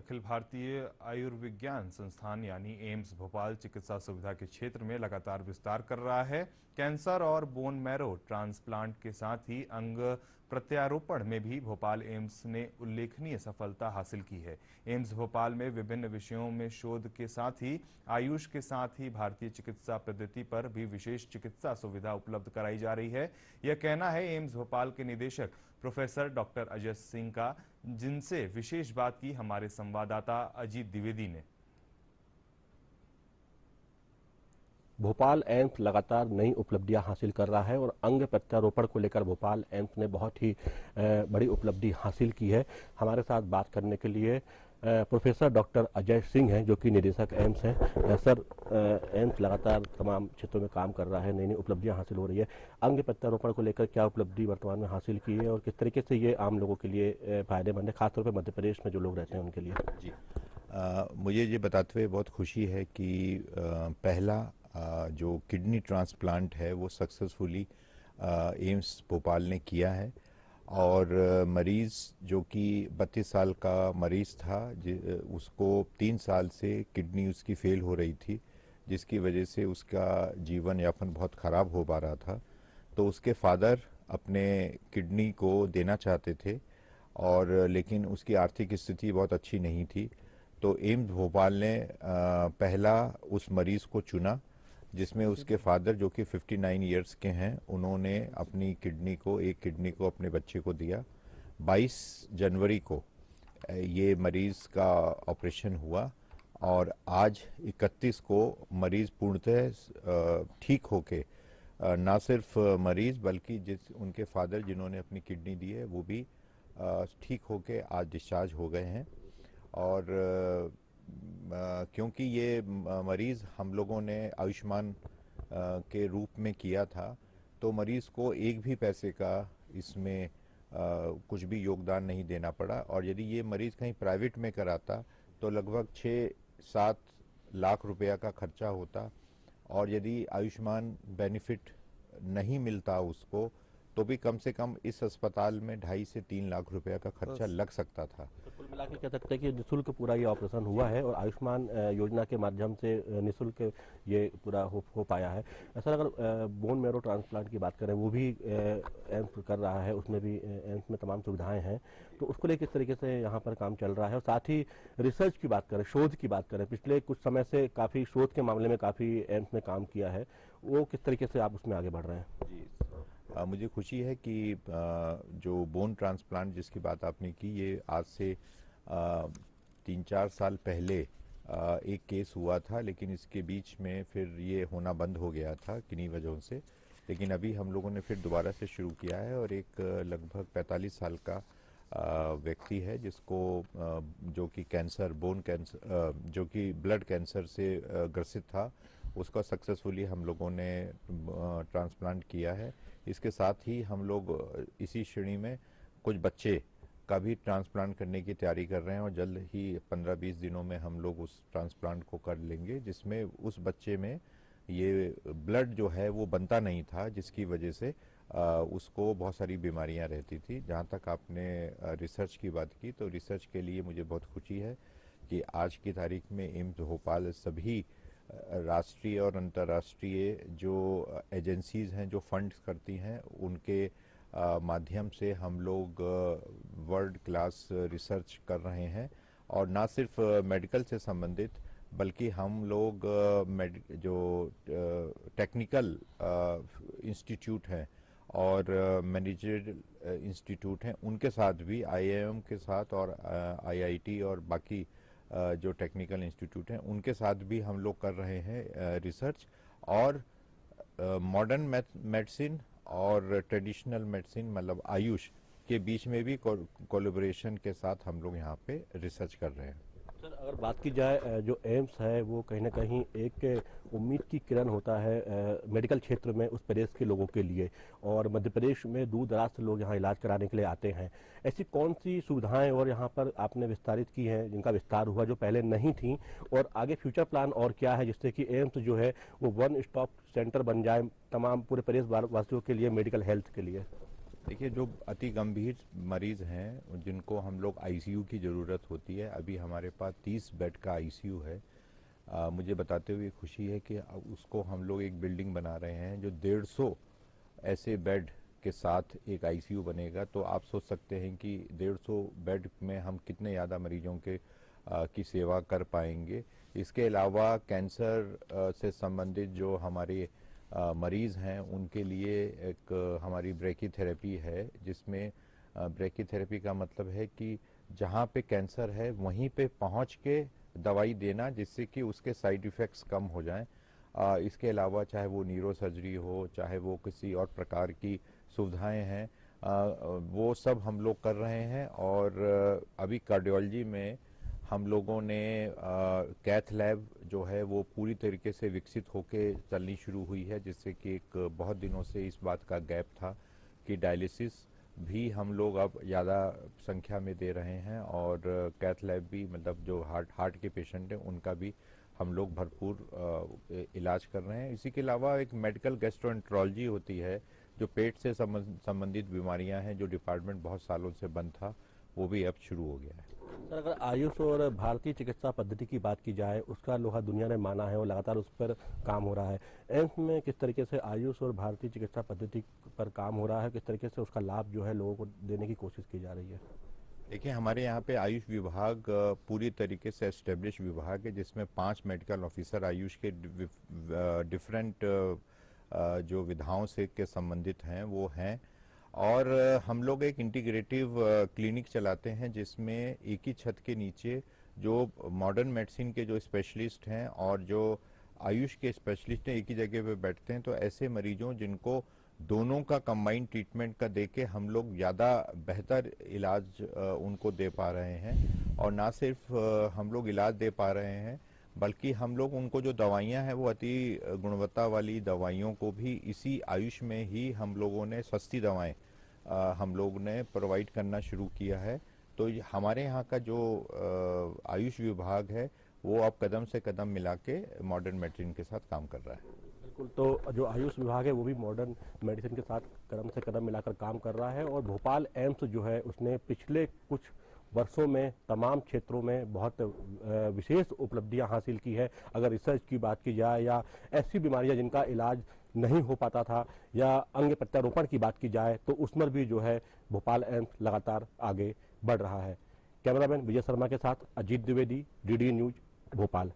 अखिल भारतीय आयुर्विज्ञान संस्थान यानी एम्स भोपाल चिकित्सा सुविधा के क्षेत्र में लगातार विस्तार कर रहा है। कैंसर और बोन मैरो ट्रांसप्लांट के साथ ही अंग प्रत्यारोपण में भी भोपाल एम्स ने उल्लेखनीय सफलता हासिल की है। एम्स भोपाल में विभिन्न विषयों में शोध के साथ ही आयुष के साथ ही भारतीय चिकित्सा पद्धति पर भी विशेष चिकित्सा सुविधा उपलब्ध कराई जा रही है। यह कहना है एम्स भोपाल के निदेशक प्रोफेसर डॉक्टर अजय सिंह का, जिनसे विशेष बात की हमारे संवाददाता अजीत द्विवेदी ने। भोपाल एम्स लगातार नई उपलब्धियां हासिल कर रहा है और अंग प्रत्यारोपण को लेकर भोपाल एम्स ने बहुत ही बड़ी उपलब्धि हासिल की है। हमारे साथ बात करने के लिए प्रोफेसर डॉक्टर अजय सिंह हैं, जो कि निदेशक एम्स हैं। सर, एम्स लगातार तमाम क्षेत्रों में काम कर रहा है, नई नई उपलब्धियां हासिल हो रही है। अंग प्रत्यारोपण को लेकर क्या उपलब्धि वर्तमान में हासिल की है और किस तरीके से ये आम लोगों के लिए फायदेमंद है, खासतौर पर मध्य प्रदेश में जो लोग रहते हैं उनके लिए? जी, मुझे ये बताते हुए बहुत खुशी है कि पहला जो किडनी ट्रांसप्लांट है वो सक्सेसफुली एम्स भोपाल ने किया है। और मरीज़ जो कि 32 साल का मरीज़ था, उसको 3 साल से किडनी उसकी फेल हो रही थी, जिसकी वजह से उसका जीवन यापन बहुत ख़राब हो पा रहा था। तो उसके फादर अपने किडनी को देना चाहते थे, और लेकिन उसकी आर्थिक स्थिति बहुत अच्छी नहीं थी। तो एम्स भोपाल ने पहला उस मरीज़ को चुना, जिसमें उसके फादर जो कि 59 इयर्स के हैं, उन्होंने अपनी एक किडनी को अपने बच्चे को दिया। 22 जनवरी को ये मरीज़ का ऑपरेशन हुआ और आज 31 को मरीज़ पूर्णतः ठीक होके, ना सिर्फ मरीज़ बल्कि उनके फादर जिन्होंने अपनी किडनी दी है वो भी ठीक होके आज डिस्चार्ज हो गए हैं। और क्योंकि ये मरीज़ हम लोगों ने आयुष्मान के रूप में किया था, तो मरीज़ को एक भी पैसे का इसमें कुछ भी योगदान नहीं देना पड़ा। और यदि ये मरीज़ कहीं प्राइवेट में कराता तो लगभग 6-7 लाख रुपया का खर्चा होता, और यदि आयुष्मान बेनिफिट नहीं मिलता उसको, तो भी कम से कम इस अस्पताल में 2.5 से 3 लाख रुपया का खर्चा लग सकता था। तो कुल मिला के कह सकते हैं कि निःशुल्क पूरा ये ऑपरेशन हुआ है और आयुष्मान योजना के माध्यम से निःशुल्क ये पूरा हो पाया है। सर, अगर बोन मैरो ट्रांसप्लांट की बात करें, वो भी एम्स कर रहा है, उसमें भी एम्स में तमाम सुविधाएं हैं, तो उसको लेकर किस तरीके से यहाँ पर काम चल रहा है? और साथ ही रिसर्च की बात करें, शोध की बात करें, पिछले कुछ समय से काफ़ी शोध के मामले में काफ़ी एम्स ने काम किया है, वो किस तरीके से आप उसमें आगे बढ़ रहे हैं? जी, मुझे खुशी है कि जो बोन ट्रांसप्लांट जिसकी बात आपने की, ये आज से 3-4 साल पहले एक केस हुआ था, लेकिन इसके बीच में फिर ये होना बंद हो गया था किन्हीं वजहों से। लेकिन अभी हम लोगों ने फिर दोबारा से शुरू किया है, और एक लगभग 45 साल का व्यक्ति है जिसको जो कि बोन कैंसर, जो कि ब्लड कैंसर से ग्रसित था, उसका सक्सेसफुली हम लोगों ने ट्रांसप्लांट किया है। इसके साथ ही हम लोग इसी श्रेणी में कुछ बच्चे का भी ट्रांसप्लांट करने की तैयारी कर रहे हैं, और जल्द ही 15-20 दिनों में हम लोग उस ट्रांसप्लांट को कर लेंगे, जिसमें उस बच्चे में ये ब्लड जो है वो बनता नहीं था, जिसकी वजह से उसको बहुत सारी बीमारियां रहती थी। जहाँ तक आपने रिसर्च की बात की, तो रिसर्च के लिए मुझे बहुत खुशी है कि आज की तारीख में एम्स भोपाल सभी राष्ट्रीय और अंतर्राष्ट्रीय जो एजेंसीज हैं जो फंड्स करती हैं, उनके माध्यम से हम लोग वर्ल्ड क्लास रिसर्च कर रहे हैं। और ना सिर्फ मेडिकल से संबंधित, बल्कि हम लोग जो टेक्निकल इंस्टीट्यूट हैं और मैनेजरियल इंस्टीट्यूट हैं, उनके साथ भी, आईआईएम के साथ और आईआईटी और बाकी जो टेक्निकल इंस्टीट्यूट हैं उनके साथ भी हम लोग कर रहे हैं रिसर्च। और मॉडर्न मेडिसिन और ट्रेडिशनल मेडिसिन मतलब आयुष के बीच में भी कोलैबोरेशन के साथ हम लोग यहाँ पे रिसर्च कर रहे हैं। सर, अगर बात की जाए, जो एम्स है वो कहीं ना कहीं एक उम्मीद की किरण होता है मेडिकल क्षेत्र में उस प्रदेश के लोगों के लिए, और मध्य प्रदेश में दूर दराज से लोग यहाँ इलाज कराने के लिए आते हैं। ऐसी कौन सी सुविधाएं और यहाँ पर आपने विस्तारित की हैं, जिनका विस्तार हुआ जो पहले नहीं थी, और आगे फ्यूचर प्लान और क्या है, जिससे कि एम्स जो है वो वन स्टॉप सेंटर बन जाए तमाम पूरे प्रदेश वासियों के लिए, मेडिकल हेल्थ के लिए? देखिए, जो अति गंभीर मरीज हैं जिनको हम लोग आईसीयू की ज़रूरत होती है, अभी हमारे पास 30 बेड का आईसीयू है। मुझे बताते हुए खुशी है कि अब उसको हम लोग एक बिल्डिंग बना रहे हैं जो 150 ऐसे बेड के साथ एक आईसीयू बनेगा। तो आप सोच सकते हैं कि 150 बेड में हम कितने ज़्यादा मरीजों के की सेवा कर पाएंगे। इसके अलावा कैंसर से संबंधित जो हमारे मरीज़ हैं उनके लिए एक हमारी ब्रेकीथेरेपी है, जिसमें ब्रेकीथेरेपी का मतलब है कि जहाँ पे कैंसर है वहीं पे पहुँच के दवाई देना, जिससे कि उसके साइड इफ़ेक्ट्स कम हो जाएं। इसके अलावा चाहे वो न्यूरो सर्जरी हो, चाहे वो किसी और प्रकार की सुविधाएं हैं, वो सब हम लोग कर रहे हैं। और अभी कार्डियोलॉजी में हम लोगों ने कैथ लैब जो है वो पूरी तरीके से विकसित होके चलनी शुरू हुई है, जिससे कि एक बहुत दिनों से इस बात का गैप था कि डायलिसिस भी हम लोग अब ज़्यादा संख्या में दे रहे हैं। और कैथ लैब भी, मतलब जो हार्ट के पेशेंट हैं उनका भी हम लोग भरपूर इलाज कर रहे हैं। इसी के अलावा एक मेडिकल गैस्ट्रोएंटरोलॉजी होती है, जो पेट से संबंधित बीमारियां हैं, जो डिपार्टमेंट बहुत सालों से बंद था, वो भी अब शुरू हो गया है। सर, अगर आयुष और भारतीय चिकित्सा पद्धति की बात की जाए, उसका लोहा दुनिया ने माना है और लगातार उस पर काम हो रहा है। एम्स में किस तरीके से आयुष और भारतीय चिकित्सा पद्धति पर काम हो रहा है, किस तरीके से उसका लाभ जो है लोगों को देने की कोशिश की जा रही है? देखिए, हमारे यहाँ पे आयुष विभाग पूरी तरीके से एस्टेब्लिश विभाग है, जिसमें 5 मेडिकल ऑफिसर आयुष के डिफरेंट जो विधाओं से के संबंधित हैं वो हैं। और हम लोग एक इंटीग्रेटिव क्लिनिक चलाते हैं, जिसमें एक ही छत के नीचे जो मॉडर्न मेडिसिन के जो स्पेशलिस्ट हैं और जो आयुष के स्पेशलिस्ट हैं एक ही जगह पे बैठते हैं। तो ऐसे मरीजों जिनको दोनों का कंबाइंड ट्रीटमेंट का देके हम लोग ज़्यादा बेहतर इलाज उनको दे पा रहे हैं। और ना सिर्फ हम लोग इलाज दे पा रहे हैं, बल्कि हम लोग उनको जो दवाइयां हैं वो अति गुणवत्ता वाली दवाइयों को भी इसी आयुष में ही हम लोगों ने सस्ती दवाएं हम लोग ने प्रोवाइड करना शुरू किया है। तो हमारे यहाँ का जो आयुष विभाग है वो अब कदम से कदम मिला के मॉडर्न मेडिसिन के साथ काम कर रहा है। बिल्कुल, तो जो आयुष विभाग है वो भी मॉडर्न मेडिसिन के साथ कदम से कदम मिलाकर काम कर रहा है। और भोपाल एम्स जो है उसने पिछले कुछ वर्षों में तमाम क्षेत्रों में बहुत विशेष उपलब्धियां हासिल की है। अगर रिसर्च की बात की जाए या ऐसी बीमारियां जिनका इलाज नहीं हो पाता था, या अंग प्रत्यारोपण की बात की जाए, तो उसमें भी जो है भोपाल एम्स लगातार आगे बढ़ रहा है। कैमरामैन विजय शर्मा के साथ अजीत द्विवेदी, डीडी न्यूज, भोपाल।